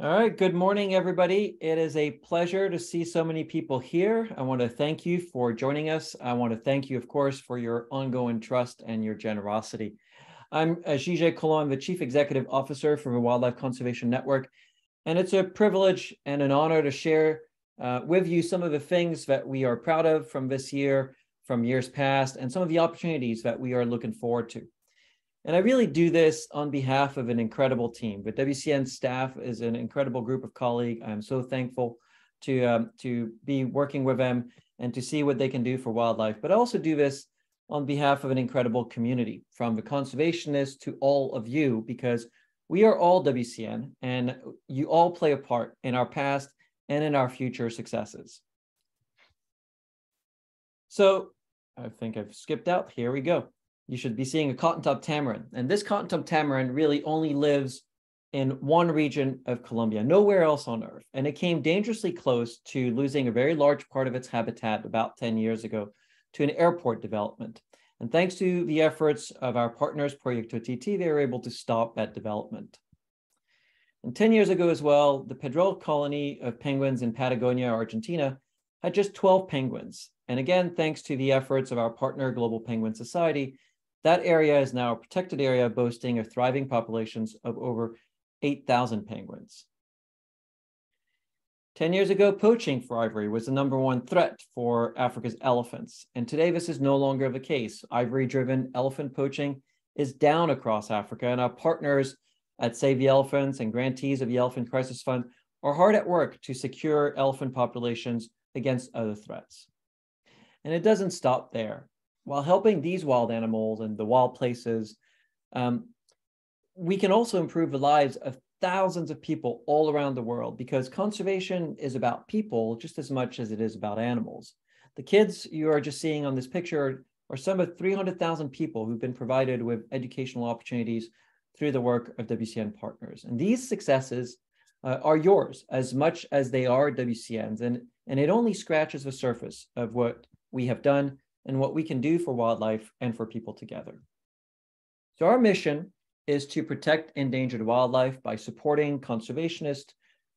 All right, good morning, everybody. It is a pleasure to see so many people here. I want to thank you for joining us. I want to thank you, of course, for your ongoing trust and your generosity. I'm Collomb, the Chief Executive Officer for the Wildlife Conservation Network, and it's a privilege and an honor to share with you some of the things that we are proud of from this year, from years past, and some of the opportunities that we are looking forward to. And I really do this on behalf of an incredible team. The WCN staff is an incredible group of colleagues. I'm so thankful to be working with them and to see what they can do for wildlife. But I also do this on behalf of an incredible community, from the conservationists to all of you, because we are all WCN and you all play a part in our past and in our future successes. So I think I've skipped out. Here we go. You should be seeing a cotton-top tamarin. And this cotton-top tamarin really only lives in one region of Colombia, nowhere else on Earth. And it came dangerously close to losing a very large part of its habitat about 10 years ago to an airport development. And thanks to the efforts of our partners, Proyecto TT, they were able to stop that development. And 10 years ago as well, the Pedrell colony of penguins in Patagonia, Argentina, had just 12 penguins. And again, thanks to the efforts of our partner, Global Penguin Society, that area is now a protected area boasting of thriving populations of over 8,000 penguins. 10 years ago, poaching for ivory was the #1 threat for Africa's elephants. And today, this is no longer the case. Ivory-driven elephant poaching is down across Africa, and our partners at Save the Elephants and grantees of the Elephant Crisis Fund are hard at work to secure elephant populations against other threats. And it doesn't stop there. While helping these wild animals and the wild places, we can also improve the lives of thousands of people all around the world, because conservation is about people just as much as it is about animals. The kids you are just seeing on this picture are some of 300,000 people who've been provided with educational opportunities through the work of WCN partners. And these successes are yours as much as they are WCN's. And it only scratches the surface of what we have done and what we can do for wildlife and for people together. So our mission is to protect endangered wildlife by supporting conservationists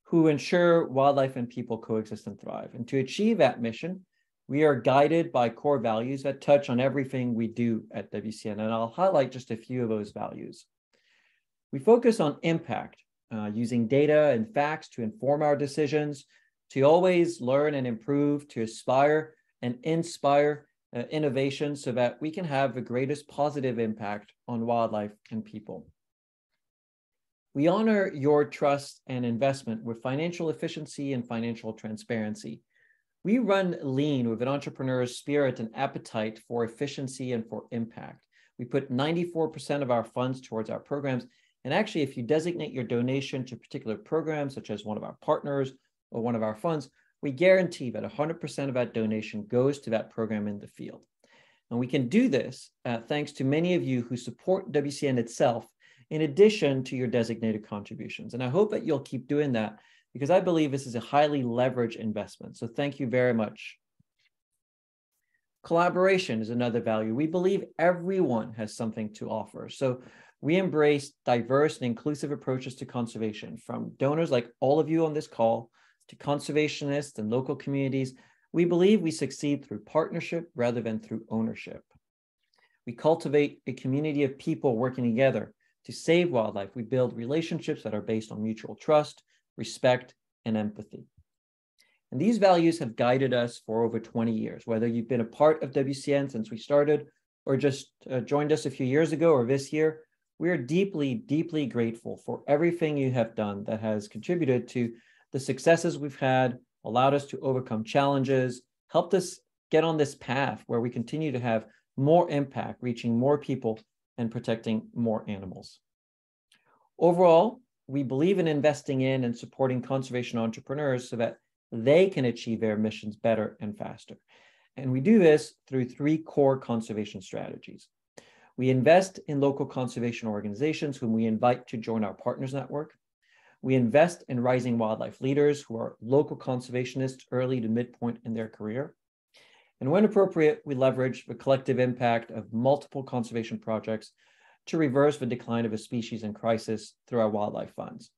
who ensure wildlife and people coexist and thrive. And to achieve that mission, we are guided by core values that touch on everything we do at WCN, and I'll highlight just a few of those values. We focus on impact, using data and facts to inform our decisions, to always learn and improve, to aspire and inspire innovation so that we can have the greatest positive impact on wildlife and people. We honor your trust and investment with financial efficiency and financial transparency. We run lean with an entrepreneur's spirit and appetite for efficiency and for impact. We put 94% of our funds towards our programs. And actually, if you designate your donation to a particular program, such as one of our partners or one of our funds, we guarantee that 100% of that donation goes to that program in the field. And we can do this thanks to many of you who support WCN itself, in addition to your designated contributions. And I hope that you'll keep doing that, because I believe this is a highly leveraged investment. So thank you very much. Collaboration is another value. We believe everyone has something to offer. So we embrace diverse and inclusive approaches to conservation, from donors like all of you on this call, to conservationists and local communities. We believe we succeed through partnership rather than through ownership. We cultivate a community of people working together to save wildlife. We build relationships that are based on mutual trust, respect, and empathy. And these values have guided us for over 20 years, whether you've been a part of WCN since we started or just joined us a few years ago or this year. We are deeply, deeply grateful for everything you have done that has contributed to the successes we've had, allowed us to overcome challenges, helped us get on this path where we continue to have more impact, reaching more people and protecting more animals. Overall, we believe in investing in and supporting conservation entrepreneurs so that they can achieve their missions better and faster. And we do this through 3 core conservation strategies. We invest in local conservation organizations whom we invite to join our partners network. We invest in rising wildlife leaders who are local conservationists early to midpoint in their career. And when appropriate, we leverage the collective impact of multiple conservation projects to reverse the decline of a species in crisis through our wildlife funds.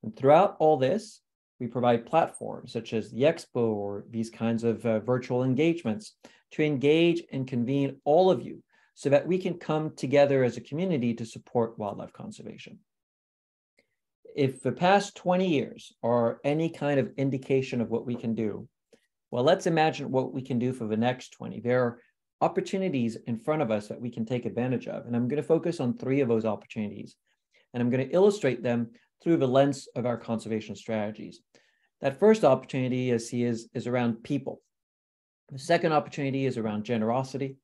And throughout all this, we provide platforms such as the Expo or these kinds of virtual engagements to engage and convene all of you so that we can come together as a community to support wildlife conservation. If the past 20 years are any kind of indication of what we can do, well, let's imagine what we can do for the next 20. There are opportunities in front of us that we can take advantage of. And I'm going to focus on 3 of those opportunities. And I'm going to illustrate them through the lens of our conservation strategies. That first opportunity is around people. The second opportunity is around generosity.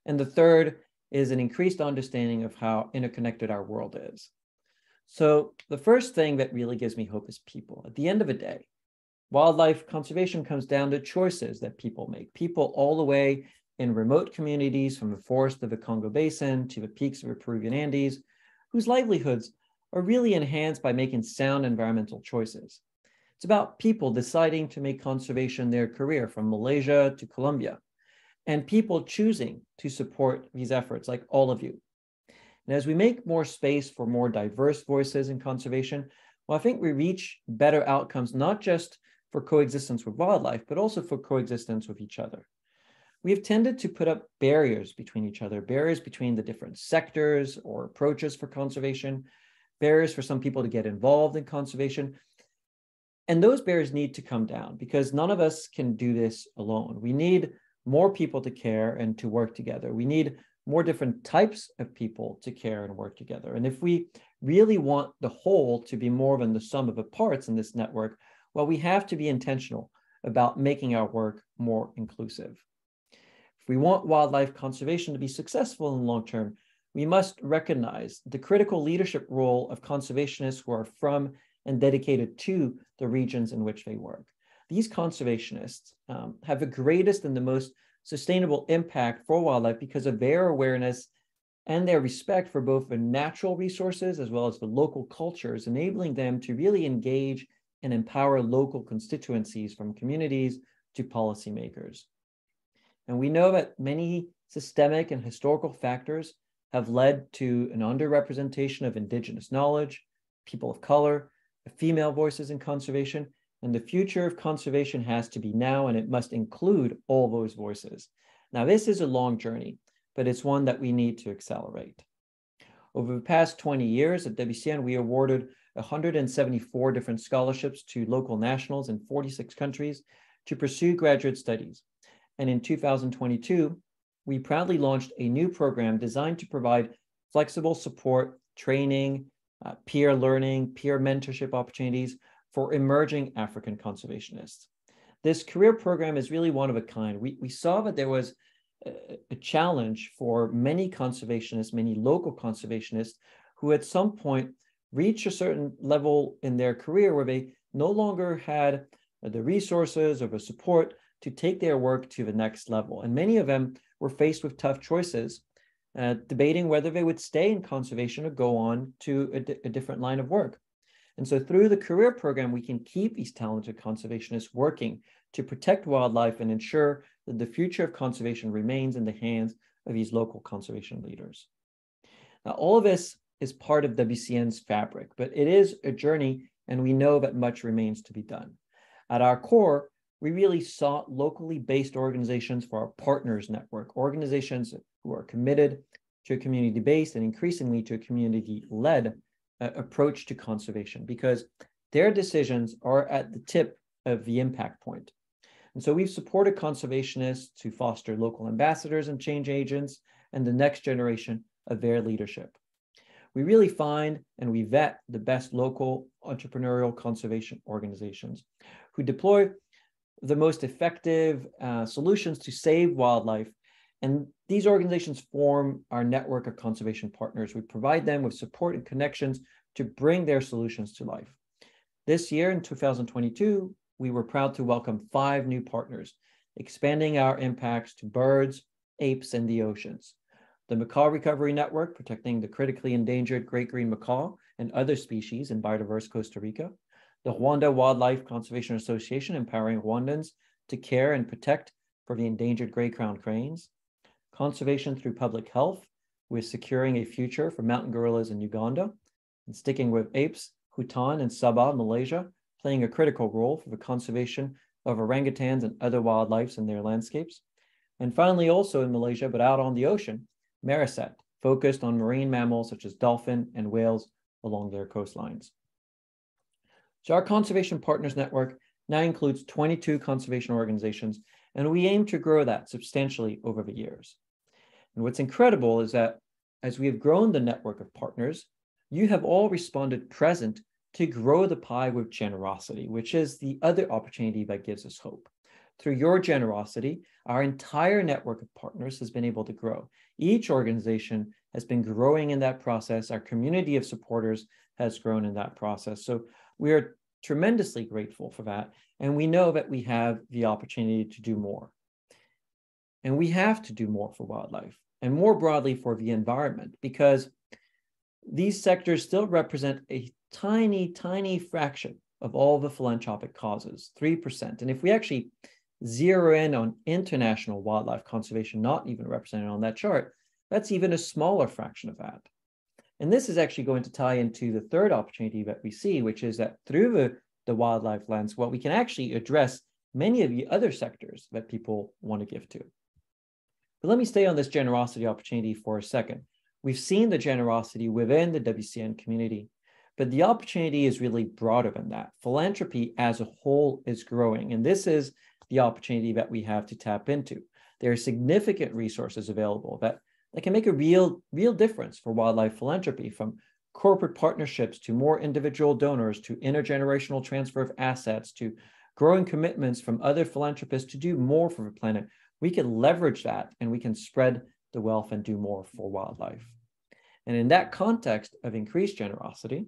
And the third is an increased understanding of how interconnected our world is. So the first thing that really gives me hope is people. At the end of the day, wildlife conservation comes down to choices that people make. People all the way in remote communities from the forest of the Congo Basin to the peaks of the Peruvian Andes, whose livelihoods are really enhanced by making sound environmental choices. It's about people deciding to make conservation their career from Malaysia to Colombia, and people choosing to support these efforts like all of you. And as we make more space for more diverse voices in conservation, well, I think we reach better outcomes, not just for coexistence with wildlife, but also for coexistence with each other. We have tended to put up barriers between each other, barriers between the different sectors or approaches for conservation, barriers for some people to get involved in conservation. And those barriers need to come down because none of us can do this alone. We need more people to care and to work together. We need more different types of people to care and work together. And if we really want the whole to be more than the sum of the parts in this network, well, we have to be intentional about making our work more inclusive. If we want wildlife conservation to be successful in the long term, we must recognize the critical leadership role of conservationists who are from and dedicated to the regions in which they work. These conservationists have the greatest and the most sustainable impact for wildlife because of their awareness and their respect for both the natural resources as well as the local cultures, enabling them to really engage and empower local constituencies from communities to policymakers. And we know that many systemic and historical factors have led to an underrepresentation of indigenous knowledge, people of color, female voices in conservation, and the future of conservation has to be now, and it must include all those voices. Now, this is a long journey, but it's one that we need to accelerate. Over the past 20 years at WCN, we awarded 174 different scholarships to local nationals in 46 countries to pursue graduate studies. And in 2022, we proudly launched a new program designed to provide flexible support, training, peer learning, peer mentorship opportunities for emerging African conservationists. This career program is really one of a kind. We saw that there was a challenge for many conservationists, many local conservationists, who at some point reached a certain level in their career where they no longer had the resources or the support to take their work to the next level. And many of them were faced with tough choices, debating whether they would stay in conservation or go on to a different line of work. And so through the career program, we can keep these talented conservationists working to protect wildlife and ensure that the future of conservation remains in the hands of these local conservation leaders. Now, all of this is part of WCN's fabric, but it is a journey, and we know that much remains to be done. At our core, we really sought locally based organizations for our partners network, organizations who are committed to a community-based and increasingly to a community-led approach to conservation, because their decisions are at the tip of the impact point. And so we've supported conservationists to foster local ambassadors and change agents and the next generation of their leadership. We really find and we vet the best local entrepreneurial conservation organizations who deploy the most effective solutions to save wildlife. And these organizations form our network of conservation partners. We provide them with support and connections to bring their solutions to life. This year, in 2022, we were proud to welcome 5 new partners, expanding our impacts to birds, apes, and the oceans. The Macaw Recovery Network, protecting the critically endangered great green macaw and other species in biodiverse Costa Rica. The Rwanda Wildlife Conservation Association, empowering Rwandans to care and protect for the endangered gray-crowned cranes. Conservation through public health, with securing a future for mountain gorillas in Uganda. And sticking with apes, Hutan and Sabah, Malaysia, playing a critical role for the conservation of orangutans and other wildlife in their landscapes. And finally, also in Malaysia, but out on the ocean, Marisat, focused on marine mammals such as dolphin and whales along their coastlines. So our Conservation Partners Network now includes 22 conservation organizations, and we aim to grow that substantially over the years. And what's incredible is that as we have grown the network of partners, you have all responded present to grow the pie with generosity, which is the other opportunity that gives us hope. Through your generosity, our entire network of partners has been able to grow. Each organization has been growing in that process. Our community of supporters has grown in that process. So we are tremendously grateful for that. And we know that we have the opportunity to do more. And we have to do more for wildlife and more broadly for the environment, because these sectors still represent a tiny, tiny fraction of all the philanthropic causes, 3%. And if we actually zero in on international wildlife conservation, not even represented on that chart, that's even a smaller fraction of that. And this is actually going to tie into the third opportunity that we see, which is that through the wildlife lens, we can actually address many of the other sectors that people want to give to. But let me stay on this generosity opportunity for a second. We've seen the generosity within the WCN community, but the opportunity is really broader than that. Philanthropy as a whole is growing, and this is the opportunity that we have to tap into. There are significant resources available that can make a real difference for wildlife philanthropy, from corporate partnerships to more individual donors to intergenerational transfer of assets to growing commitments from other philanthropists to do more for the planet. We can leverage that and we can spread the wealth and do more for wildlife. And in that context of increased generosity,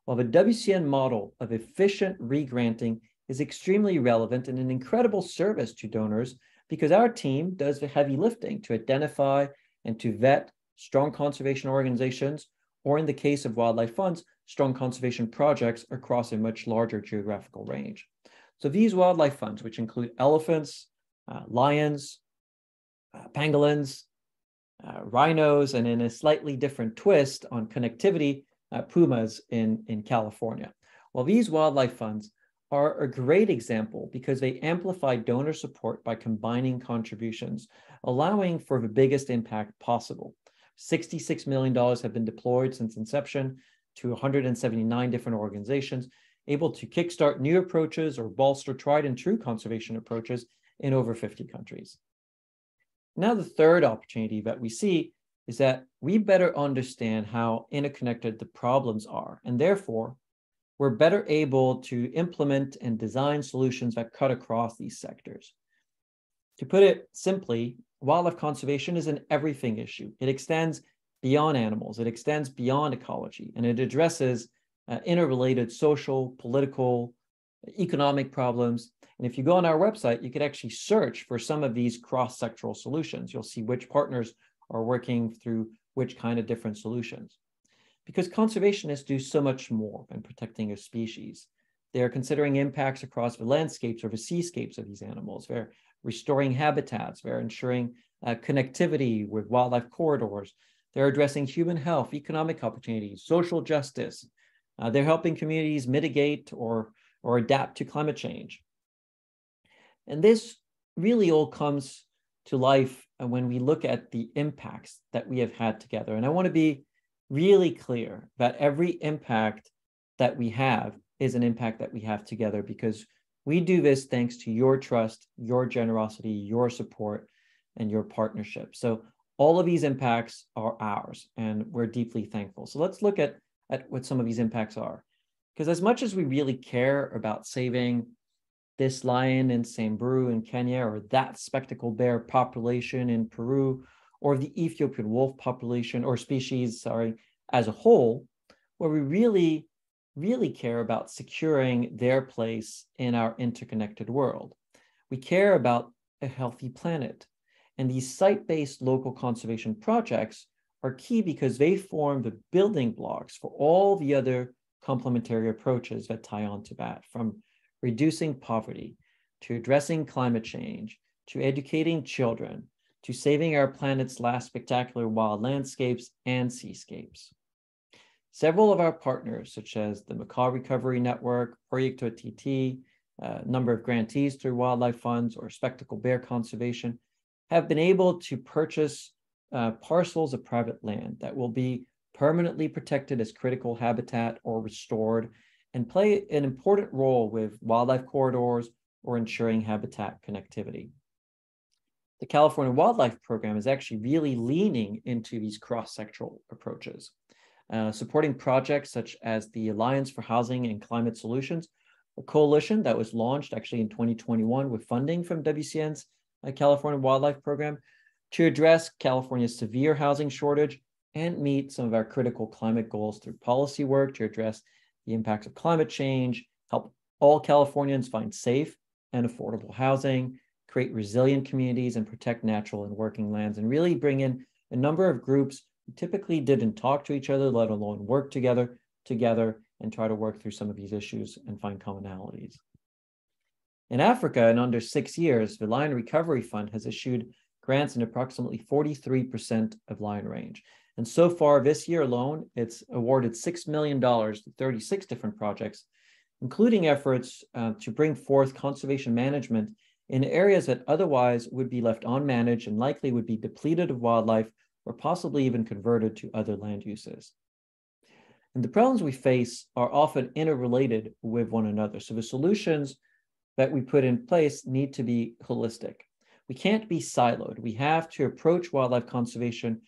while the WCN model of efficient regranting is extremely relevant and an incredible service to donors, because our team does the heavy lifting to identify and to vet strong conservation organizations, or in the case of wildlife funds, strong conservation projects across a much larger geographical range. So these wildlife funds, which include elephants, lions, pangolins, rhinos, and in a slightly different twist on connectivity, pumas in California. Well, these wildlife funds are a great example because they amplify donor support by combining contributions, allowing for the biggest impact possible. $66 million have been deployed since inception to 179 different organizations, able to kickstart new approaches or bolster tried and true conservation approaches in over 50 countries. Now, the third opportunity that we see is that we better understand how interconnected the problems are, and therefore, we're better able to implement and design solutions that cut across these sectors. To put it simply, wildlife conservation is an everything issue. It extends beyond animals, it extends beyond ecology, and it addresses interrelated social, political, economic problems. And if you go on our website, you could actually search for some of these cross-sectoral solutions. You'll see which partners are working through which kind of different solutions. Because conservationists do so much more than protecting a species. They are considering impacts across the landscapes or the seascapes of these animals. They're restoring habitats. They're ensuring connectivity with wildlife corridors. They're addressing human health, economic opportunities, social justice. They're helping communities mitigate or adapt to climate change. And this really all comes to life when we look at the impacts that we have had together. And I want to be really clear that every impact that we have is an impact that we have together, because we do this thanks to your trust, your generosity, your support, and your partnership. So all of these impacts are ours, and we're deeply thankful. So let's look at what some of these impacts are. Because as much as we really care about saving this lion in Samburu in Kenya, or that spectacled bear population in Peru, or the Ethiopian wolf population or species, as a whole, where we really, really care about securing their place in our interconnected world. We care about a healthy planet. And these site-based local conservation projects are key because they form the building blocks for all the other complementary approaches that tie on to that, from reducing poverty, to addressing climate change, to educating children, to saving our planet's last spectacular wild landscapes and seascapes. Several of our partners, such as the Macaw Recovery Network, Proyecto TT, a number of grantees through wildlife funds, or Spectacle Bear Conservation, have been able to purchase parcels of private land that will be permanently protected as critical habitat or restored, and play an important role with wildlife corridors or ensuring habitat connectivity. The California Wildlife Program is actually really leaning into these cross-sectoral approaches, supporting projects such as the Alliance for Housing and Climate Solutions, a coalition that was launched actually in 2021 with funding from WCN's California Wildlife Program to address California's severe housing shortage and meet some of our critical climate goals through policy work to address the impacts of climate change, help all Californians find safe and affordable housing, create resilient communities, and protect natural and working lands, and really bring in a number of groups who typically didn't talk to each other, let alone work together, and try to work through some of these issues and find commonalities. In Africa, in under 6 years, the Lion Recovery Fund has issued grants in approximately 43% of lion range. And so far this year alone, it's awarded $6 million to 36 different projects, including efforts to bring forth conservation management in areas that otherwise would be left unmanaged and likely would be depleted of wildlife or possibly even converted to other land uses. And the problems we face are often interrelated with one another. So the solutions that we put in place need to be holistic. We can't be siloed. We have to approach wildlife conservation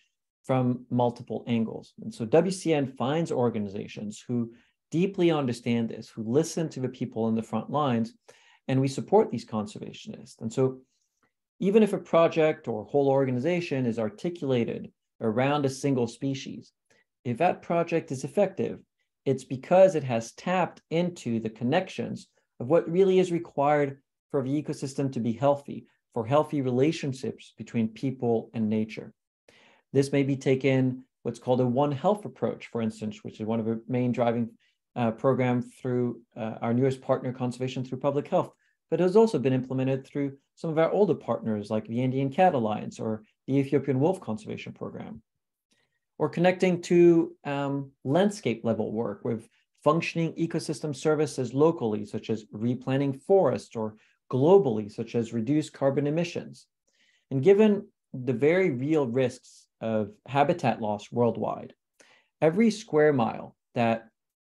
from multiple angles. And so WCN finds organizations who deeply understand this, who listen to the people in the front lines, and we support these conservationists. And so even if a project or whole organization is articulated around a single species, if that project is effective, it's because it has tapped into the connections of what really is required for the ecosystem to be healthy, for healthy relationships between people and nature. This may be taken what's called a One Health approach, for instance, which is one of the main driving programs through our newest partner, Conservation Through Public Health, but it has also been implemented through some of our older partners like the Andean Cat Alliance or the Ethiopian Wolf Conservation Program, or connecting to landscape level work with functioning ecosystem services locally, such as replanting forests, or globally, such as reduced carbon emissions. And given the very real risks of habitat loss worldwide, every square mile that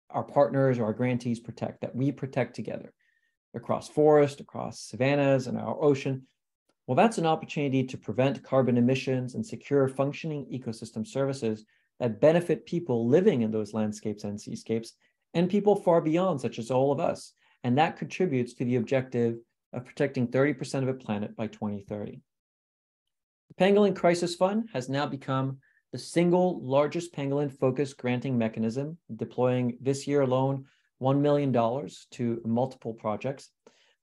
our partners or our grantees protect, that we protect together across forest, across savannas and our ocean, well, that's an opportunity to prevent carbon emissions and secure functioning ecosystem services that benefit people living in those landscapes and seascapes and people far beyond, such as all of us. And that contributes to the objective of protecting 30% of the planet by 2030. The Pangolin Crisis Fund has now become the single largest pangolin-focused granting mechanism, deploying this year alone $1 million to multiple projects.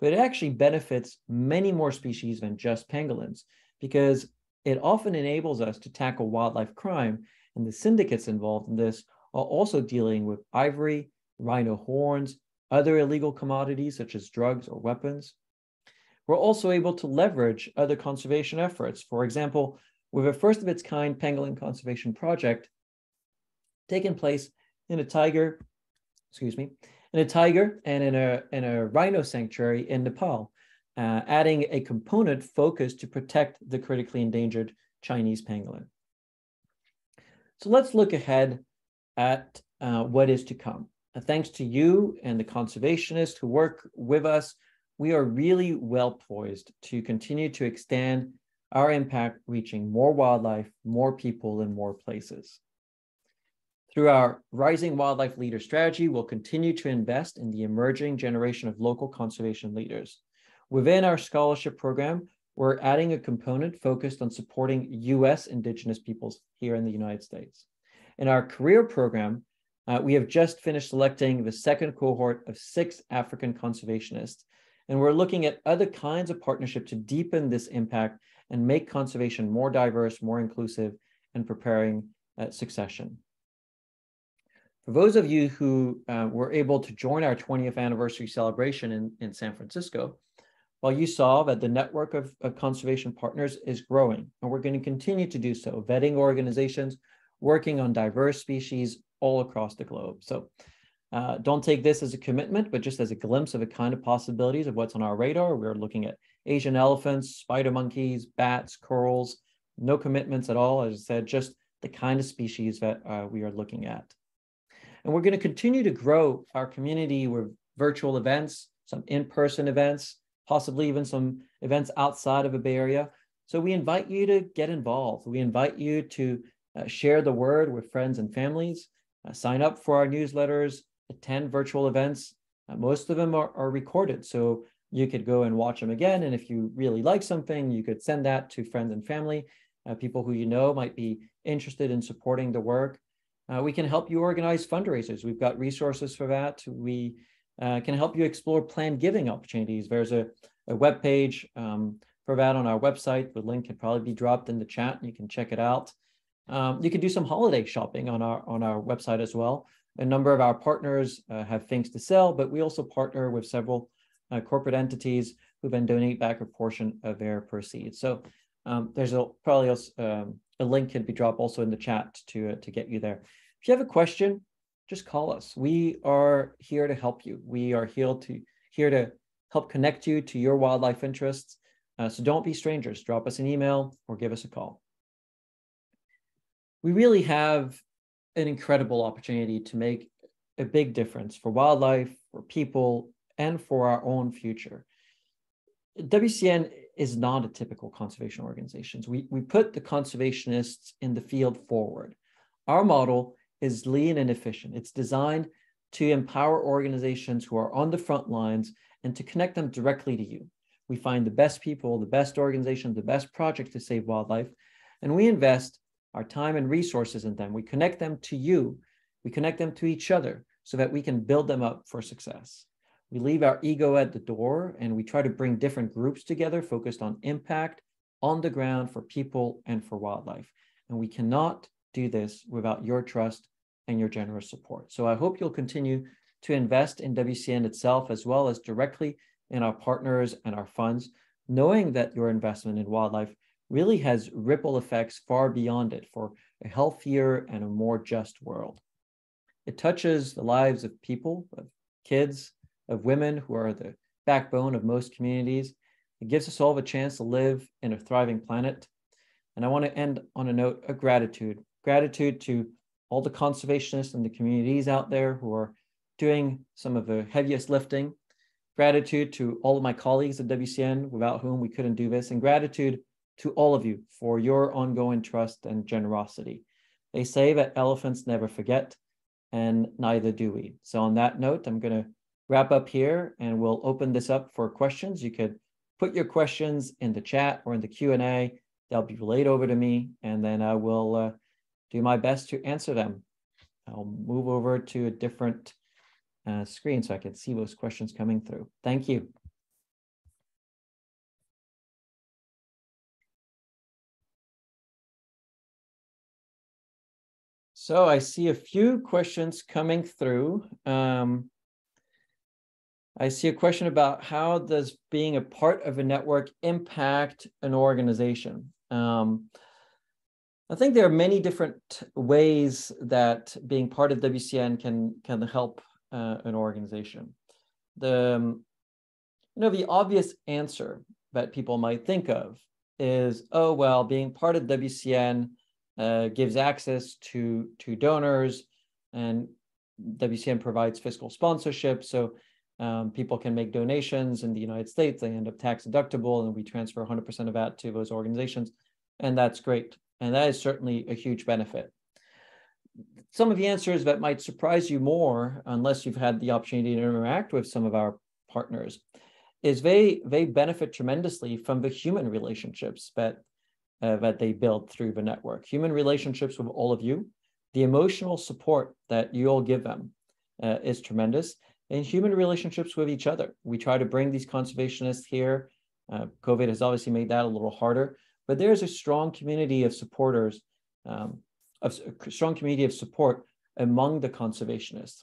But it actually benefits many more species than just pangolins, because it often enables us to tackle wildlife crime, and the syndicates involved in this are also dealing with ivory, rhino horns, other illegal commodities such as drugs or weapons. We're also able to leverage other conservation efforts. For example, with a first of its kind pangolin conservation project taking place in a tiger and in a rhino sanctuary in Nepal, adding a component focused to protect the critically endangered Chinese pangolin. So let's look ahead at what is to come. Thanks to you and the conservationists who work with us, we are really well poised to continue to extend our impact, reaching more wildlife, more people, and more places. Through our Rising Wildlife Leader strategy, we'll continue to invest in the emerging generation of local conservation leaders. Within our scholarship program, we're adding a component focused on supporting U.S. indigenous peoples here in the United States. In our career program, we have just finished selecting the second cohort of 6 African conservationists, and we're looking at other kinds of partnership to deepen this impact and make conservation more diverse, more inclusive, and preparing succession. For those of you who were able to join our 20th anniversary celebration in San Francisco, well, you saw that the network of conservation partners is growing, and we're going to continue to do so, vetting organizations, working on diverse species all across the globe. So don't take this as a commitment, but just as a glimpse of the kind of possibilities of what's on our radar. We're looking at Asian elephants, spider monkeys, bats, corals, no commitments at all. As I said, just the kind of species that we are looking at. And we're going to continue to grow our community with virtual events, some in-person events, possibly even some events outside of the Bay Area. So we invite you to get involved. We invite you to share the word with friends and families, sign up for our newsletters, attend virtual events. Most of them are recorded, so you could go and watch them again. And if you really like something, you could send that to friends and family, people who you know might be interested in supporting the work. We can help you organize fundraisers. We've got resources for that. We can help you explore planned giving opportunities. There's a web page for that on our website. The link could probably be dropped in the chat. You can check it out. You can do some holiday shopping on our website as well. A number of our partners have things to sell, but we also partner with several corporate entities who then donate back a portion of their proceeds. So there's probably a link could be dropped also in the chat to get you there. If you have a question, just call us. We are here to help you. We are here to help connect you to your wildlife interests. So don't be strangers. Drop us an email or give us a call. We really have an incredible opportunity to make a big difference for wildlife, for people, and for our own future. WCN is not a typical conservation organization. We put the conservationists in the field forward. Our model is lean and efficient. It's designed to empower organizations who are on the front lines and to connect them directly to you. We find the best people, the best organizations, the best projects to save wildlife, and we invest our time and resources in them. We connect them to you. We connect them to each other so that we can build them up for success. We leave our ego at the door and we try to bring different groups together focused on impact on the ground for people and for wildlife. And we cannot do this without your trust and your generous support. So I hope you'll continue to invest in WCN itself as well as directly in our partners and our funds, knowing that your investment in wildlife really has ripple effects far beyond it for a healthier and a more just world. It touches the lives of people, of kids, of women who are the backbone of most communities. It gives us all a chance to live in a thriving planet. And I want to end on a note of gratitude. Gratitude to all the conservationists and the communities out there who are doing some of the heaviest lifting. Gratitude to all of my colleagues at WCN, without whom we couldn't do this. And gratitude to all of you for your ongoing trust and generosity. They say that elephants never forget, and neither do we. So on that note, I'm going to wrap up here and we'll open this up for questions. You could put your questions in the chat or in the Q&A. They'll be relayed over to me, and then I will do my best to answer them. I'll move over to a different screen so I can see those questions coming through. Thank you. So I see a few questions coming through. I see a question about how does being a part of a network impact an organization? I think there are many different ways that being part of WCN can help an organization. The obvious answer that people might think of is, oh, well, being part of WCN gives access to donors, and WCN provides fiscal sponsorship. So people can make donations in the United States. They end up tax deductible, and we transfer 100% of that to those organizations. And that's great. And that is certainly a huge benefit. Some of the answers that might surprise you more, unless you've had the opportunity to interact with some of our partners, is they benefit tremendously from the human relationships that they build through the network. Human relationships with all of you, the emotional support that you all give them is tremendous, and human relationships with each other. We try to bring these conservationists here. COVID has obviously made that a little harder, but there's a strong community of supporters, a strong community of support among the conservationists.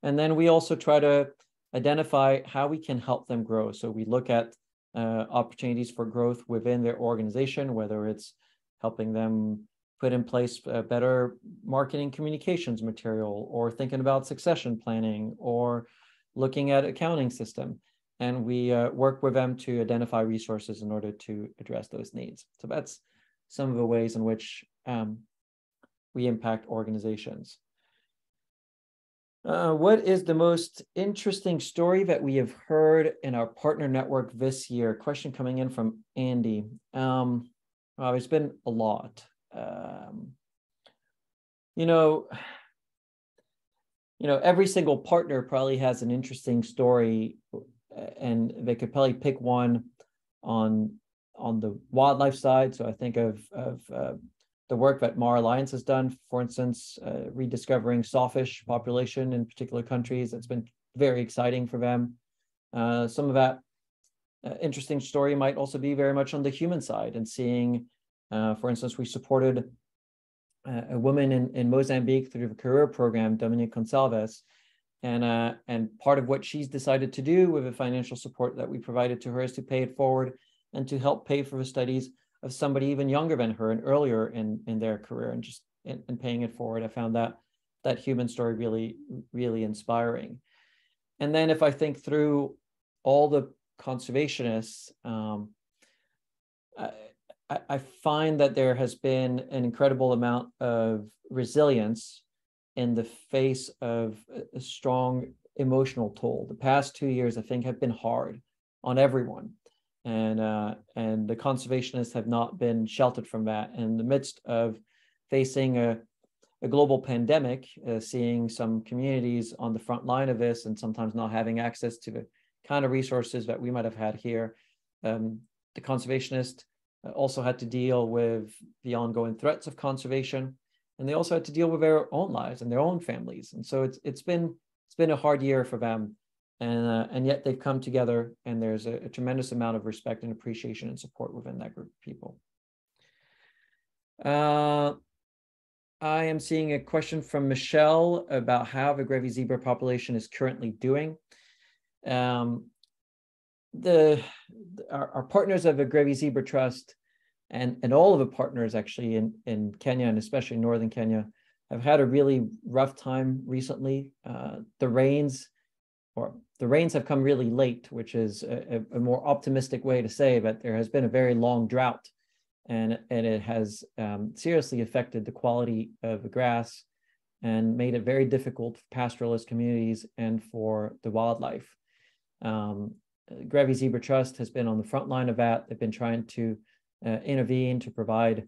And then we also try to identify how we can help them grow. So we look at opportunities for growth within their organization, whether it's helping them put in place better marketing communications material, or thinking about succession planning, or looking at accounting system. And we work with them to identify resources in order to address those needs. So that's some of the ways in which we impact organizations. What is the most interesting story that we have heard in our partner network this year? Question coming in from Andy. Well, there's been a lot. Every single partner probably has an interesting story, and they could probably pick one on the wildlife side. So I think of the work that Mar Alliance has done, for instance, rediscovering sawfish population in particular countries. That's been very exciting for them. Some of that interesting story might also be very much on the human side, and seeing, for instance, we supported a woman in Mozambique through the career program, Dominique Gonçalves, and part of what she's decided to do with the financial support that we provided to her is to pay it forward and to help pay for the studies of somebody even younger than her and earlier in their career, and just in paying it forward. I found that human story really, really inspiring. And then if I think through all the conservationists, I find that there has been an incredible amount of resilience in the face of a strong emotional toll. The past 2 years, I think, have been hard on everyone. And the conservationists have not been sheltered from that. In the midst of facing a global pandemic, seeing some communities on the front line of this and sometimes not having access to the kind of resources that we might have had here, the conservationists also had to deal with the ongoing threats of conservation, and they also had to deal with their own lives and their own families. And so it's been a hard year for them. And yet they've come together, and there's a tremendous amount of respect and appreciation and support within that group of people. I am seeing a question from Michelle about how the Grevy's zebra population is currently doing. Our partners of the Grevy's Zebra Trust and all of the partners actually in Kenya, and especially northern Kenya, have had a really rough time recently. The rains have come really late, which is a more optimistic way to say that there has been a very long drought, and it has seriously affected the quality of the grass and made it very difficult for pastoralist communities and for the wildlife. Grevy's Zebra Trust has been on the front line of that. They've been trying to intervene to provide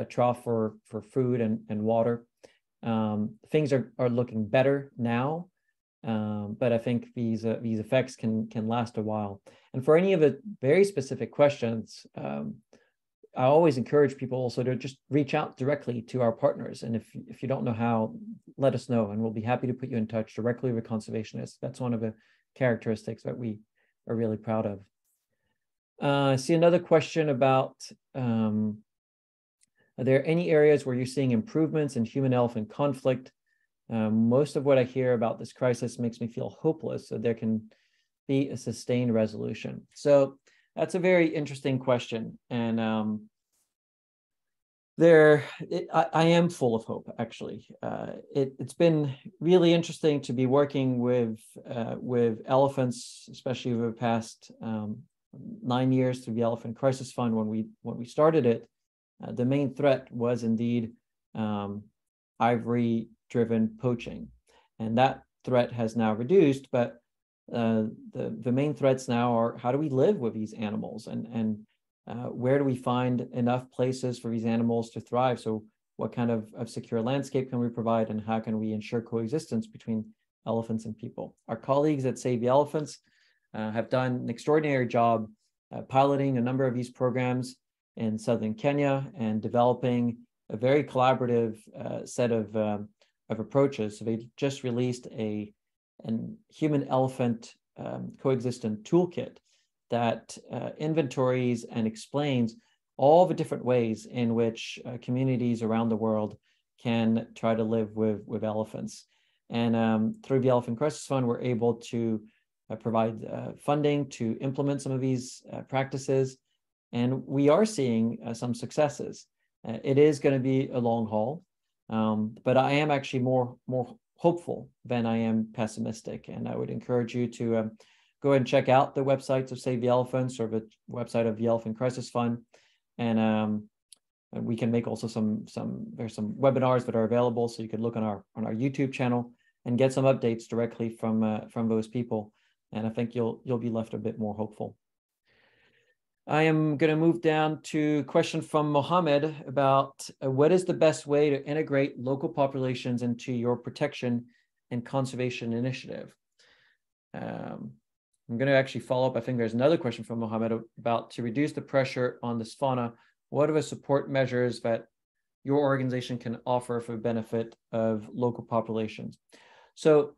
trough for food and water. Things are looking better now. But I think these effects can last a while. And for any of the very specific questions, I always encourage people also to just reach out directly to our partners. And if you don't know how, let us know, and we'll be happy to put you in touch directly with conservationists. That's one of the characteristics that we are really proud of. I see another question about, are there any areas where you're seeing improvements in human-elephant conflict? Most of what I hear about this crisis makes me feel hopeless, so there can be a sustained resolution. So that's a very interesting question. And I am full of hope, actually. It's been really interesting to be working with elephants, especially over the past 9 years through the Elephant Crisis Fund. When we started it, the main threat was indeed ivory-driven poaching, and that threat has now reduced. But the main threats now are, how do we live with these animals, and where do we find enough places for these animals to thrive? So what kind of secure landscape can we provide, and how can we ensure coexistence between elephants and people? Our colleagues at Save the Elephants have done an extraordinary job piloting a number of these programs in southern Kenya and developing a very collaborative set of approaches. So they just released a human-elephant coexistence toolkit that inventories and explains all the different ways in which communities around the world can try to live with elephants. And through the Elephant Crisis Fund, we're able to provide funding to implement some of these practices. And we are seeing some successes. It is going to be a long haul, but I am actually more hopeful than I am pessimistic. And I would encourage you to go ahead and check out the websites of Save the Elephants or the website of the Elephant Crisis Fund. And we can make also there's some webinars that are available, so you could look on our YouTube channel and get some updates directly from those people. And I think you'll be left a bit more hopeful. I am going to move down to a question from Mohammed about what is the best way to integrate local populations into your protection and conservation initiative. I'm going to actually follow up. I think there's another question from Mohammed about to reduce the pressure on this fauna. What are the support measures that your organization can offer for the benefit of local populations? So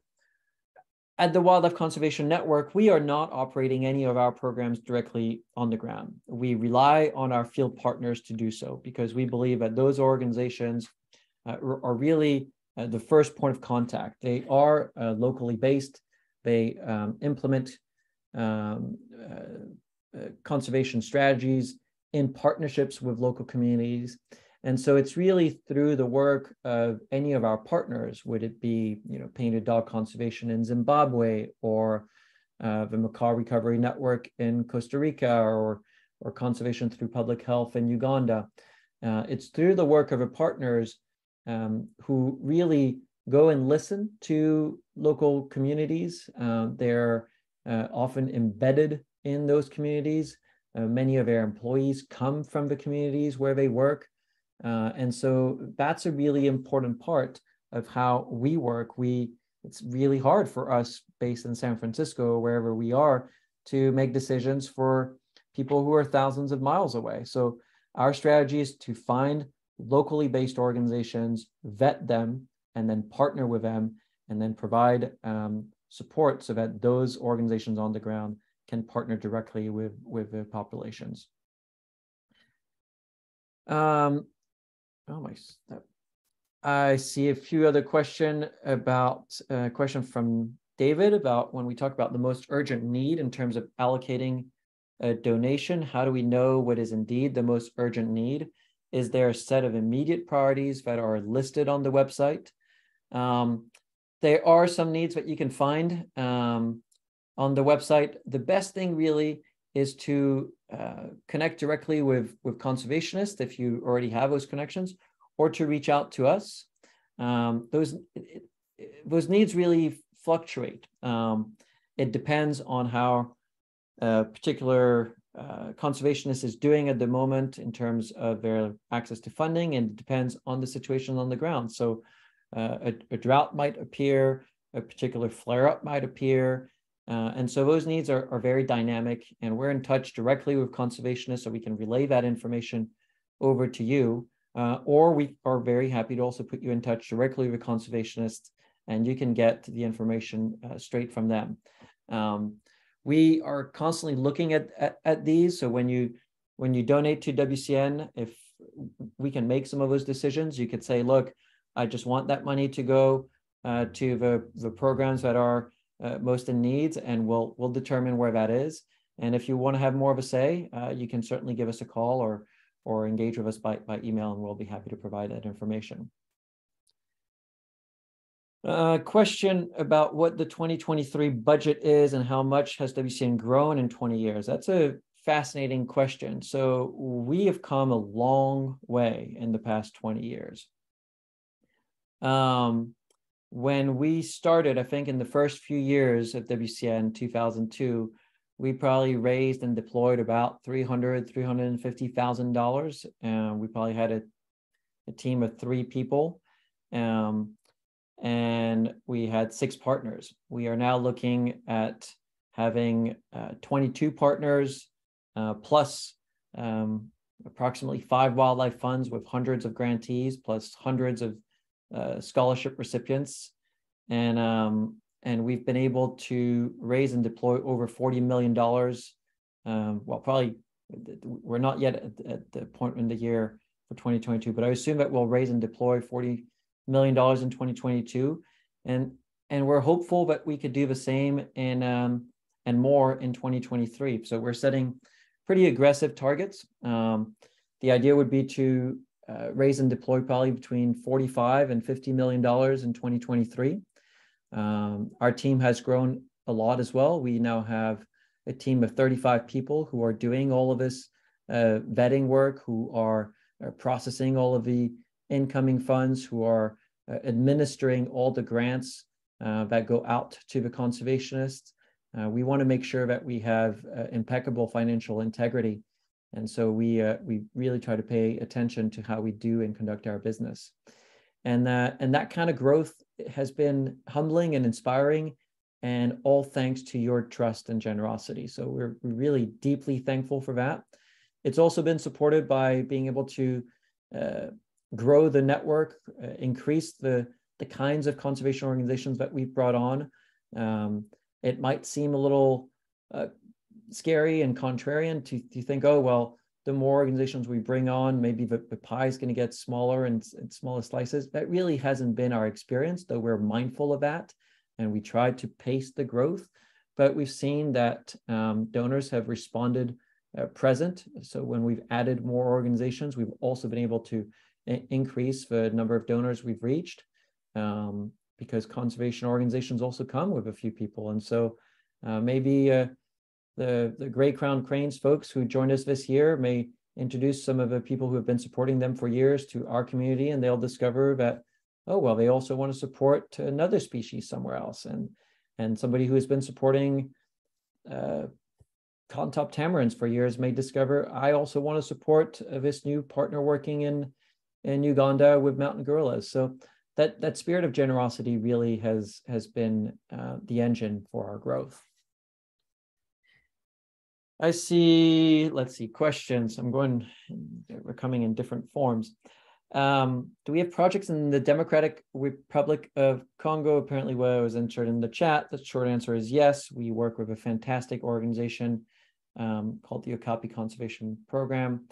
at the Wildlife Conservation Network, we are not operating any of our programs directly on the ground. We rely on our field partners to do so because we believe that those organizations are really the first point of contact. They are locally based. They implement conservation strategies in partnerships with local communities. And so it's really through the work of any of our partners, would it be, Painted Dog Conservation in Zimbabwe, or the Macaw Recovery Network in Costa Rica, or Conservation Through Public Health in Uganda. It's through the work of our partners who really go and listen to local communities. They're often embedded in those communities. Many of their employees come from the communities where they work. And so that's a really important part of how we work. It's really hard for us based in San Francisco, or wherever we are, to make decisions for people who are thousands of miles away. So our strategy is to find locally based organizations, vet them, and then partner with them, and then provide support so that those organizations on the ground can partner directly with the populations. I see a few other questions question from David about when we talk about the most urgent need in terms of allocating a donation. How do we know what is indeed the most urgent need? Is there a set of immediate priorities that are listed on the website? There are some needs that you can find on the website. The best thing really is to connect directly with conservationists if you already have those connections, or to reach out to us. Those needs really fluctuate. It depends on how a particular conservationist is doing at the moment in terms of their access to funding, and it depends on the situation on the ground. So a drought might appear, a particular flare-up might appear, and so those needs are very dynamic, and we're in touch directly with conservationists so we can relay that information over to you, or we are very happy to also put you in touch directly with conservationists, and you can get the information straight from them. We are constantly looking at these, so when you donate to WCN, if we can make some of those decisions, you could say, look, I just want that money to go to the programs that are most in need, and we'll determine where that is. And if you want to have more of a say, you can certainly give us a call or engage with us by email, and we'll be happy to provide that information. Question about what the 2023 budget is and how much has WCN grown in 20 years. That's a fascinating question. So we have come a long way in the past 20 years. When we started, I think in the first few years of WCN, 2002, we probably raised and deployed about $350,000. We probably had a team of 3 people, and we had 6 partners. We are now looking at having 22 partners, plus approximately 5 wildlife funds with hundreds of grantees, plus hundreds of scholarship recipients, and we've been able to raise and deploy over $40 million. Well, probably we're not yet at the point in the year for 2022, but I assume that we'll raise and deploy $40 million in 2022, and we're hopeful that we could do the same and more in 2023. So we're setting pretty aggressive targets. The idea would be to raise and deploy probably between $45 and $50 million in 2023. Our team has grown a lot as well. We now have a team of 35 people who are doing all of this vetting work, who are processing all of the incoming funds, who are administering all the grants that go out to the conservationists. We want to make sure that we have impeccable financial integrity. And so we really try to pay attention to how we do and conduct our business. And that kind of growth has been humbling and inspiring, and all thanks to your trust and generosity. So we're really deeply thankful for that. It's also been supported by being able to grow the network, increase the kinds of conservation organizations that we've brought on. It might seem a little scary and contrarian to think, oh, well, the more organizations we bring on, maybe the pie is going to get smaller and smaller slices. That really hasn't been our experience, though we're mindful of that, and we try to pace the growth. But we've seen that donors have responded present. So when we've added more organizations, we've also been able to increase the number of donors we've reached, because conservation organizations also come with a few people. And so maybe the Gray Crown Cranes folks who joined us this year may introduce some of the people who have been supporting them for years to our community, and they'll discover that, oh, well, they also want to support another species somewhere else. And somebody who has been supporting cotton-top tamarins for years may discover, I also want to support this new partner working in Uganda with mountain gorillas. So that spirit of generosity really has been the engine for our growth. I see, let's see, questions. We're coming in different forms. Do we have projects in the Democratic Republic of Congo? Apparently, what was entered in the chat, the short answer is yes. We work with a fantastic organization called the Okapi Conservation Program,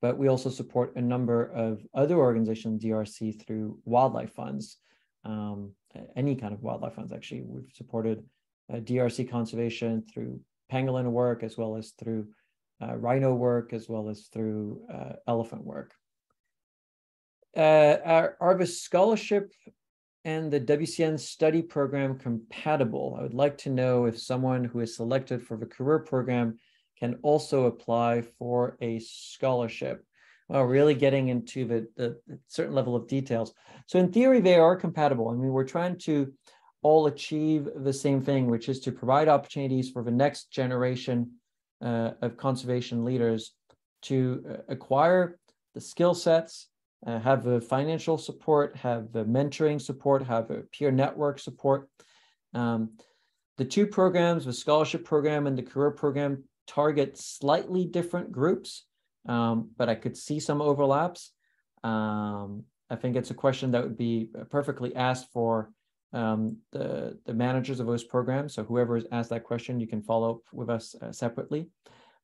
but we also support a number of other organizations in DRC through wildlife funds, any kind of wildlife funds, actually. We've supported DRC conservation through pangolin work, as well as through rhino work, as well as through elephant work. Are the scholarship and the WCN study program compatible? I would like to know if someone who is selected for the career program can also apply for a scholarship. Well, really getting into the certain level of details. So in theory, they are compatible. I mean, we're trying to all achieve the same thing, which is to provide opportunities for the next generation of conservation leaders to acquire the skill sets, have the financial support, have the mentoring support, have a peer network support. The two programs, the scholarship program and the career program, target slightly different groups, but I could see some overlaps. I think it's a question that would be perfectly asked for the managers of those programs. So whoever has asked that question, you can follow up with us separately.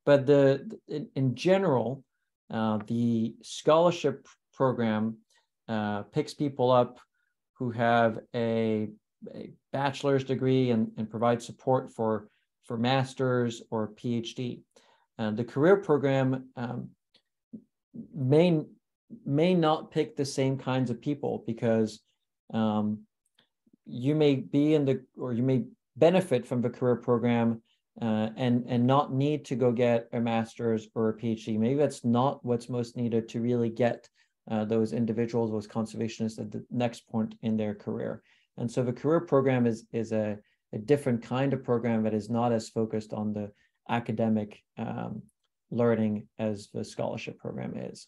But in general, the scholarship program picks people up who have a bachelor's degree and provide support for master's or PhD. The career program may not pick the same kinds of people, because you may be you may benefit from the career program and not need to go get a master's or a PhD. Maybe that's not what's most needed to really get those individuals, those conservationists at the next point in their career. And so the career program is a different kind of program that is not as focused on the academic learning as the scholarship program is.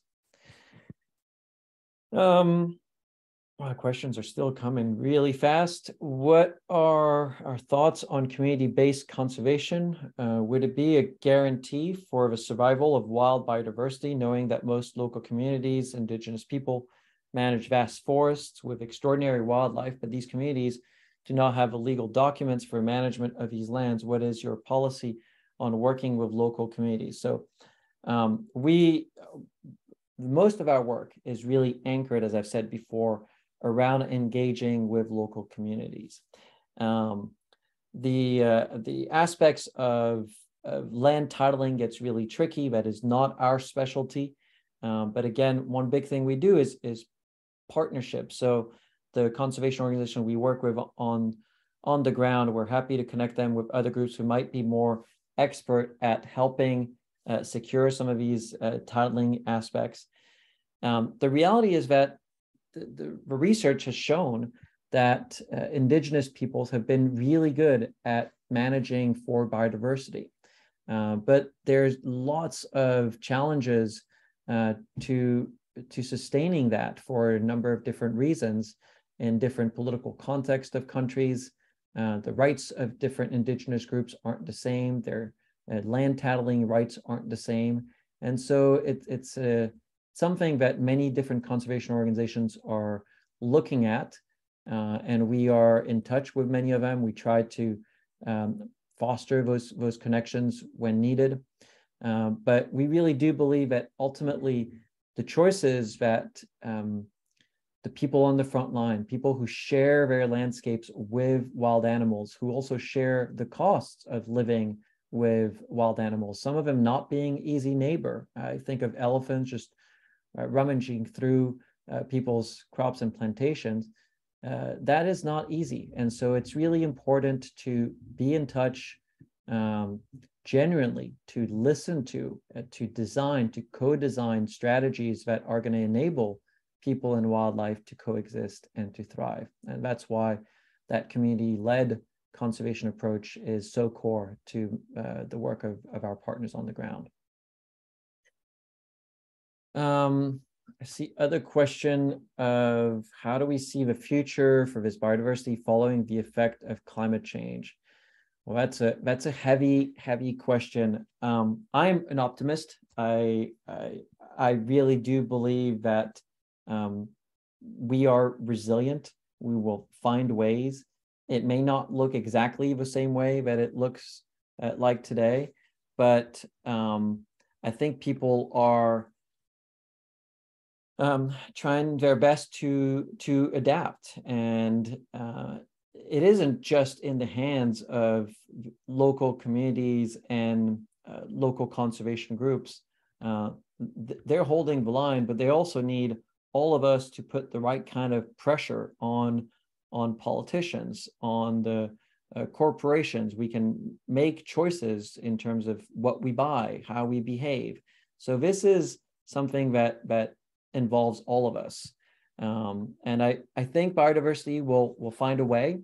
Questions are still coming really fast. What are our thoughts on community-based conservation? Would it be a guarantee for the survival of wild biodiversity, knowing that most local communities, indigenous people, manage vast forests with extraordinary wildlife, but these communities do not have the legal documents for management of these lands? What is your policy on working with local communities? So most of our work is really anchored, as I've said before, around engaging with local communities. The aspects of land titling gets really tricky. That is not our specialty. But again, one big thing we do is partnership. So the conservation organization we work with on the ground, we're happy to connect them with other groups who might be more expert at helping secure some of these titling aspects. The reality is that the research has shown that indigenous peoples have been really good at managing for biodiversity. But there's lots of challenges to sustaining that for a number of different reasons in different political context of countries. The rights of different indigenous groups aren't the same. Their land titling rights aren't the same. And so it's something that many different conservation organizations are looking at. And we are in touch with many of them. We try to foster those connections when needed. But we really do believe that ultimately the choices that the people on the front line, people who share their landscapes with wild animals, who also share the costs of living with wild animals, some of them not being easy neighbor. I think of elephants just rummaging through people's crops and plantations. That is not easy. And so it's really important to be in touch genuinely, to listen to design, to co-design strategies that are going to enable people and wildlife to coexist and to thrive. And that's why that community-led conservation approach is so core to the work of our partners on the ground. I see other question of how do we see the future for this biodiversity following the effect of climate change? Well, that's a heavy question. I'm an optimist. I really do believe that we are resilient. We will find ways. It may not look exactly the same way that it looks like today, but I think people are trying their best to adapt, and it isn't just in the hands of local communities and local conservation groups. They're holding the line, but they also need all of us to put the right kind of pressure on politicians, on the corporations. We can make choices in terms of what we buy, how we behave. So this is something that involves all of us. And I think biodiversity will find a way,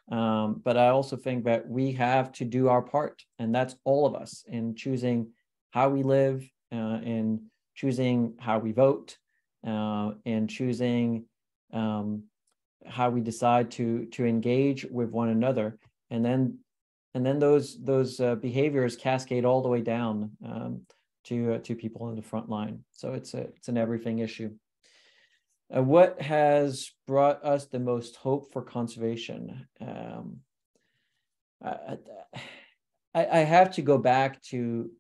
but I also think that we have to do our part, and that's all of us, in choosing how we live, in choosing how we vote, in choosing how we decide to engage with one another, and then those behaviors cascade all the way down to people on the front line. So it's an everything issue. What has brought us the most hope for conservation? I have to go back to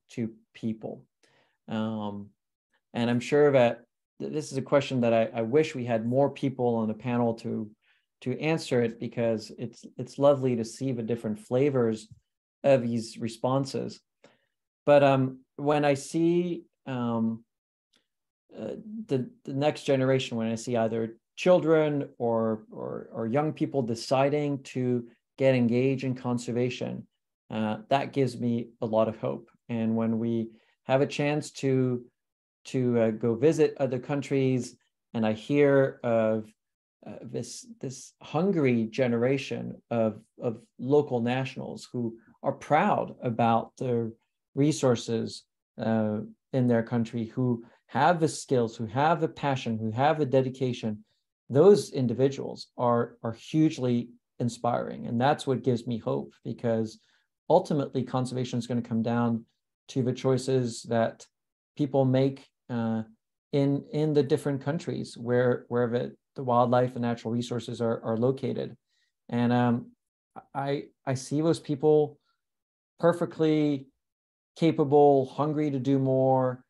people, and I'm sure that this is a question that I wish we had more people on the panel to answer it, because it's lovely to see the different flavors of these responses. But when I see the next generation, when I see either children or young people deciding to get engaged in conservation, that gives me a lot of hope. And when we have a chance to go visit other countries, and I hear of this hungry generation of local nationals who are proud about their resources in their country, who have the skills, who have the passion, who have the dedication, those individuals are hugely inspiring. And that's what gives me hope, because ultimately conservation is going to come down to the choices that people make in the different countries where the wildlife and natural resources are located. And I see those people perfectly capable, hungry to do more,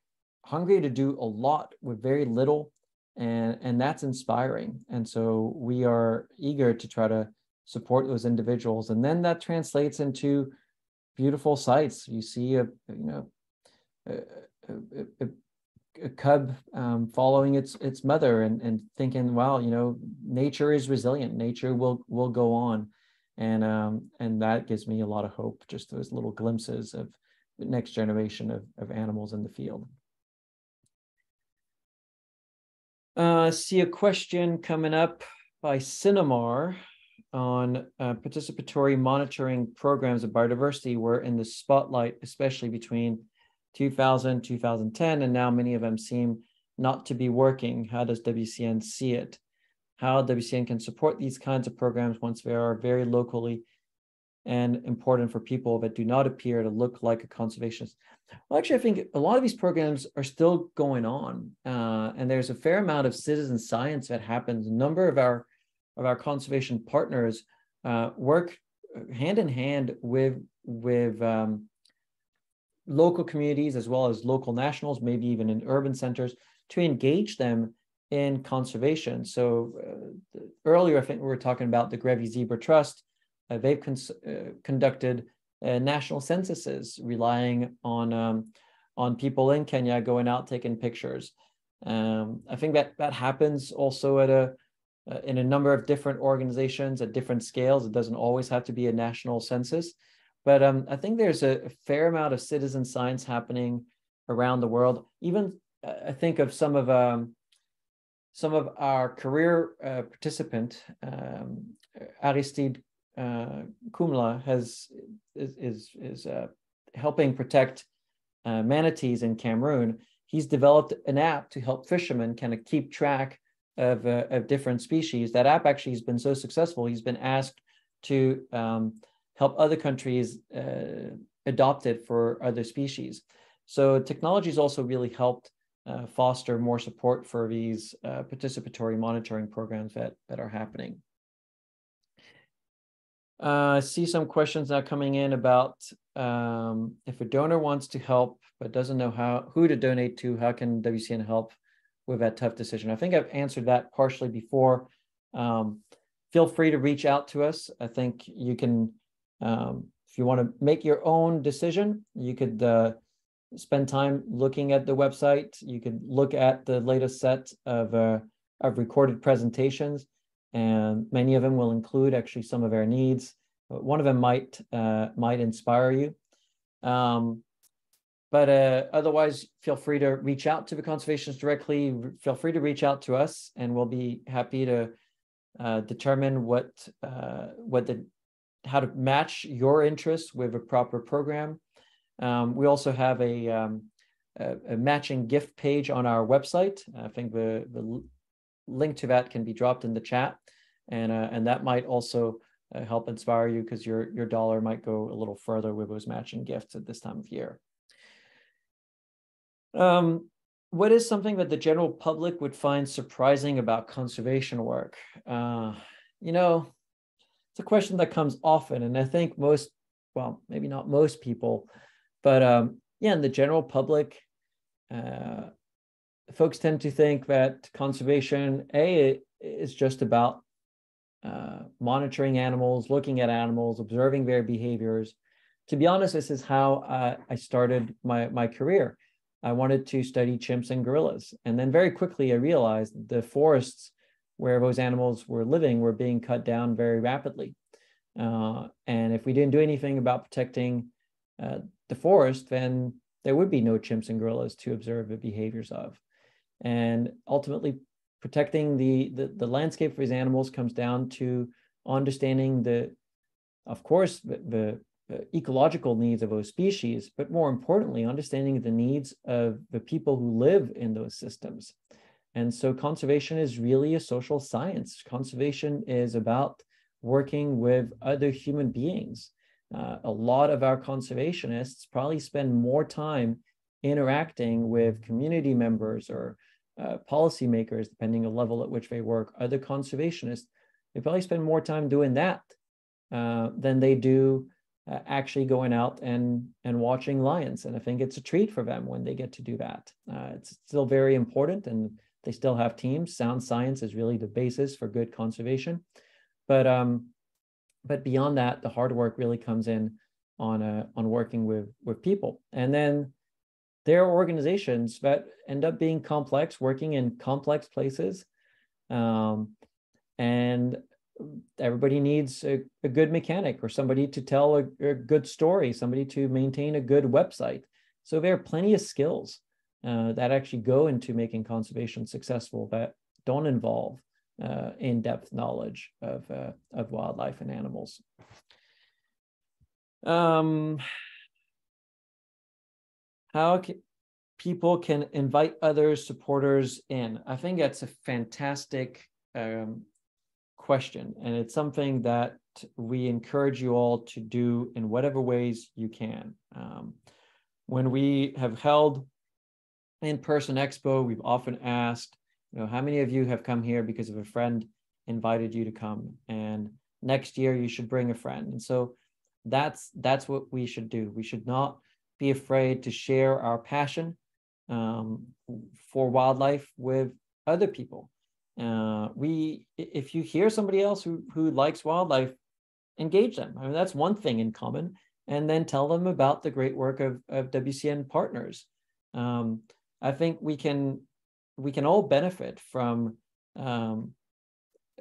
hungry to do a lot with very little, and that's inspiring. And so we are eager to try to support those individuals, and then that translates into beautiful sites. You see a a cub following its mother and thinking, wow, you know, nature is resilient. Nature will go on, and that gives me a lot of hope. Just those little glimpses of the next generation of animals in the field. See a question coming up by Cinemar on participatory monitoring programs of biodiversity were in the spotlight, especially between 2000, 2010, and now many of them seem not to be working. How does WCN see it? How WCN can support these kinds of programs once they are very locally and important for people that do not appear to look like a conservationist? Well, actually, I think a lot of these programs are still going on, and there's a fair amount of citizen science that happens. A number of our conservation partners work hand in hand with local communities as well as local nationals, maybe even in urban centers, to engage them in conservation. So earlier, I think we were talking about the Grevy's Zebra Trust. They've conducted national censuses relying on people in Kenya going out taking pictures. I think that happens also at in a number of different organizations at different scales. It doesn't always have to be a national census, but I think there's a fair amount of citizen science happening around the world. Even I think of some of our career participant, Aristide Kumla is helping protect manatees in Cameroon. He's developed an app to help fishermen kind of keep track of different species. That app actually has been so successful, he's been asked to help other countries adopt it for other species. So technology has also really helped foster more support for these participatory monitoring programs that are happening. I see some questions now coming in about if a donor wants to help but doesn't know who to donate to, how can WCN help with that tough decision? I think I've answered that partially before. Feel free to reach out to us. I think you can, if you want to make your own decision, you could spend time looking at the website. You could look at the latest set of recorded presentations, and many of them will include actually some of our needs. One of them might inspire you. But otherwise, feel free to reach out to the conservationists directly. Feel free to reach out to us, and we'll be happy to determine how to match your interests with a proper program. We also have a matching gift page on our website. I think the link to that can be dropped in the chat, and that might also help inspire you, because your dollar might go a little further with those matching gifts at this time of year. What is something that the general public would find surprising about conservation work? You know, it's a question that comes often, and I think most, well, maybe not most people, but yeah, in the general public, folks tend to think that conservation, is just about monitoring animals, looking at animals, observing their behaviors. To be honest, this is how I started my career. I wanted to study chimps and gorillas. And then very quickly, I realized the forests where those animals were living were being cut down very rapidly. And if we didn't do anything about protecting the forest, then there would be no chimps and gorillas to observe the behaviors of. And ultimately, protecting the landscape for these animals comes down to understanding of course, the ecological needs of those species, but more importantly, understanding the needs of the people who live in those systems. And so conservation is really a social science. Conservation is about working with other human beings. A lot of our conservationists probably spend more time interacting with community members or policymakers, depending on the level at which they work. Other conservationists, they probably spend more time doing that than they do actually going out and watching lions. And I think it's a treat for them when they get to do that. It's still very important, and they still have teams. Sound science is really the basis for good conservation. But beyond that, the hard work really comes in on working with people. And then there are organizations that end up being complex, working in complex places. And everybody needs a good mechanic or somebody to tell a good story, somebody to maintain a good website. So there are plenty of skills that actually go into making conservation successful that don't involve in-depth knowledge of wildlife and animals. How people can invite other supporters in? I think that's a fantastic question, and it's something that we encourage you all to do in whatever ways you can. When we have held in-person expo, we've often asked, how many of you have come here because of a friend invited you to come, and next year you should bring a friend. And so that's what we should do. We should not be afraid to share our passion for wildlife with other people. If you hear somebody else who likes wildlife, engage them. I mean, that's one thing in common, and then tell them about the great work of WCN partners. I think we can all benefit from a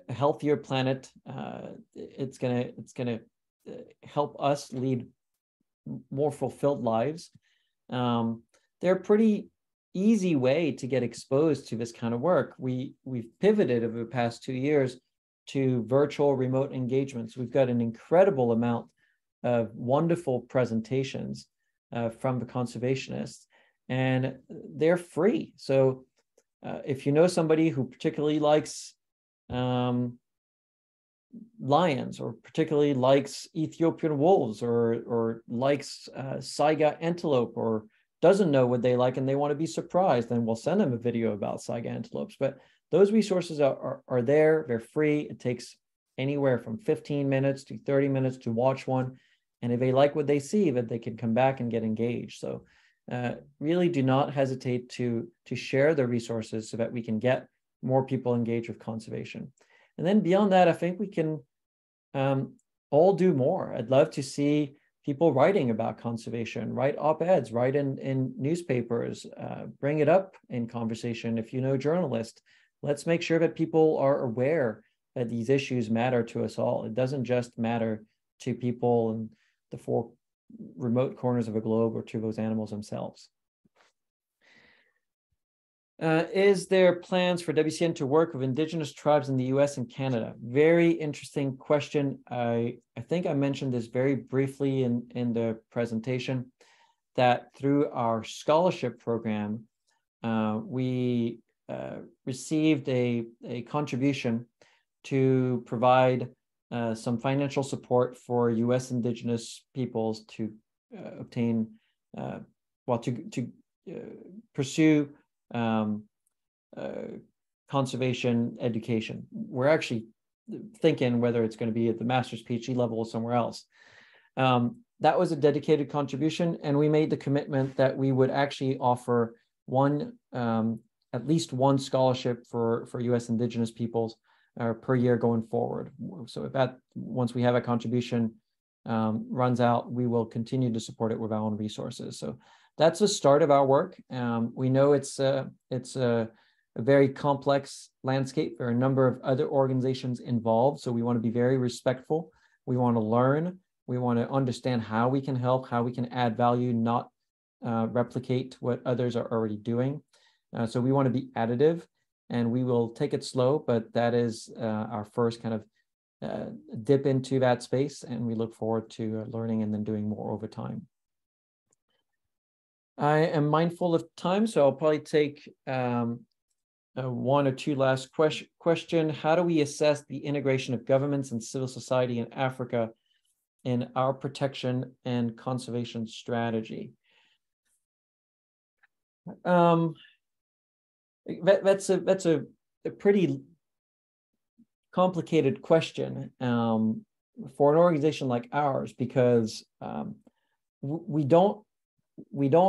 healthier planet. It's gonna help us lead more fulfilled lives. They're a pretty easy way to get exposed to this kind of work. We've pivoted over the past 2 years to virtual remote engagements. We've got an incredible amount of wonderful presentations from the conservationists, and they're free. So if you know somebody who particularly likes lions, or particularly likes Ethiopian wolves, or likes Saiga antelope, or doesn't know what they like and they want to be surprised, then we'll send them a video about Saiga antelopes. But those resources are there, they're free. It takes anywhere from 15 minutes to 30 minutes to watch one. And if they like what they see, then they can come back and get engaged. So really do not hesitate to share the resources so that we can get more people engaged with conservation. And then beyond that, I think we can all do more. I'd love to see people writing about conservation, write op-eds, write in newspapers, bring it up in conversation. If you know journalists, let's make sure that people are aware that these issues matter to us all. It doesn't just matter to people in the 4 remote corners of a globe or to those animals themselves. Is there plans for WCN to work with indigenous tribes in the US and Canada? Very interesting question. I think I mentioned this very briefly in the presentation, that through our scholarship program, we received a contribution to provide some financial support for US indigenous peoples to obtain, to pursue conservation education. We're actually thinking whether it's going to be at the master's PhD level or somewhere else. That was a dedicated contribution, and we made the commitment that we would actually offer at least one scholarship for US indigenous peoples per year going forward. So if once we have a contribution runs out, we will continue to support it with our own resources. So that's the start of our work. We know it's a very complex landscape. There are a number of other organizations involved, so we want to be very respectful. We want to learn. We want to understand how we can help, how we can add value, not replicate what others are already doing. So we want to be additive, and we will take it slow, but that is our first kind of dip into that space, and we look forward to learning and then doing more over time. I am mindful of time, so I'll probably take one or two last question. How do we assess the integration of governments and civil society in Africa in our protection and conservation strategy? That's a pretty complicated question for an organization like ours, because we don't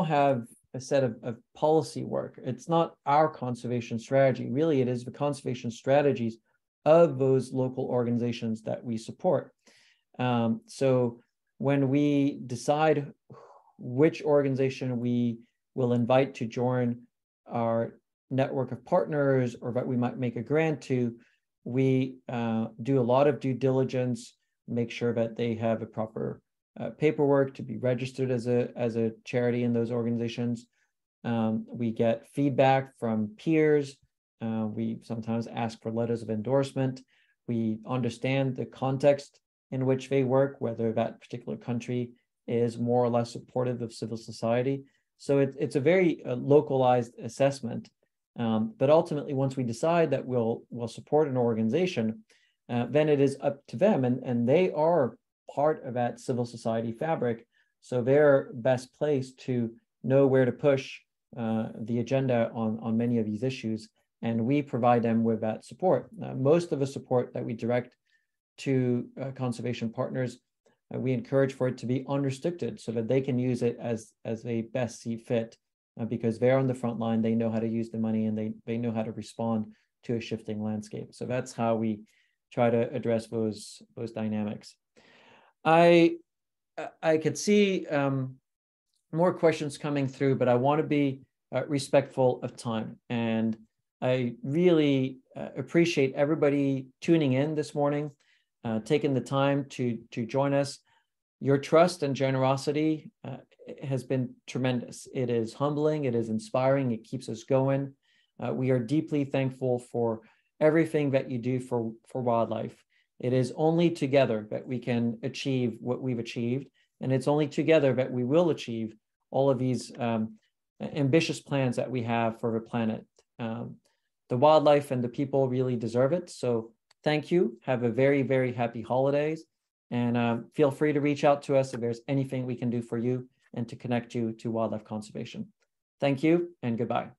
have a set of policy work. It's not our conservation strategy. Really, it is the conservation strategies of those local organizations that we support. So when we decide which organization we we'll invite to join our network of partners, or that we might make a grant to, we do a lot of due diligence, make sure that they have a proper paperwork to be registered as a charity in those organizations. We get feedback from peers. We sometimes ask for letters of endorsement. We understand the context in which they work, whether that particular country is more or less supportive of civil society. So it's a very localized assessment. But ultimately, once we decide that we'll support an organization, then it is up to them, and they are part of that civil society fabric. So they're best placed to know where to push the agenda on many of these issues, and we provide them with that support. Most of the support that we direct to conservation partners, we encourage for it to be unrestricted so that they can use it as they best see fit, because they're on the front line, they know how to use the money, and they know how to respond to a shifting landscape. So that's how we try to address those dynamics. I could see more questions coming through, but I want to be respectful of time. And I really appreciate everybody tuning in this morning, taking the time to join us. Your trust and generosity has been tremendous. It is humbling, it is inspiring, it keeps us going. We are deeply thankful for everything that you do for wildlife. It is only together that we can achieve what we've achieved, and it's only together that we will achieve all of these ambitious plans that we have for the planet. The wildlife and the people really deserve it. So thank you. Have a very, very happy holidays. And feel free to reach out to us if there's anything we can do for you and to connect you to wildlife conservation. Thank you and goodbye.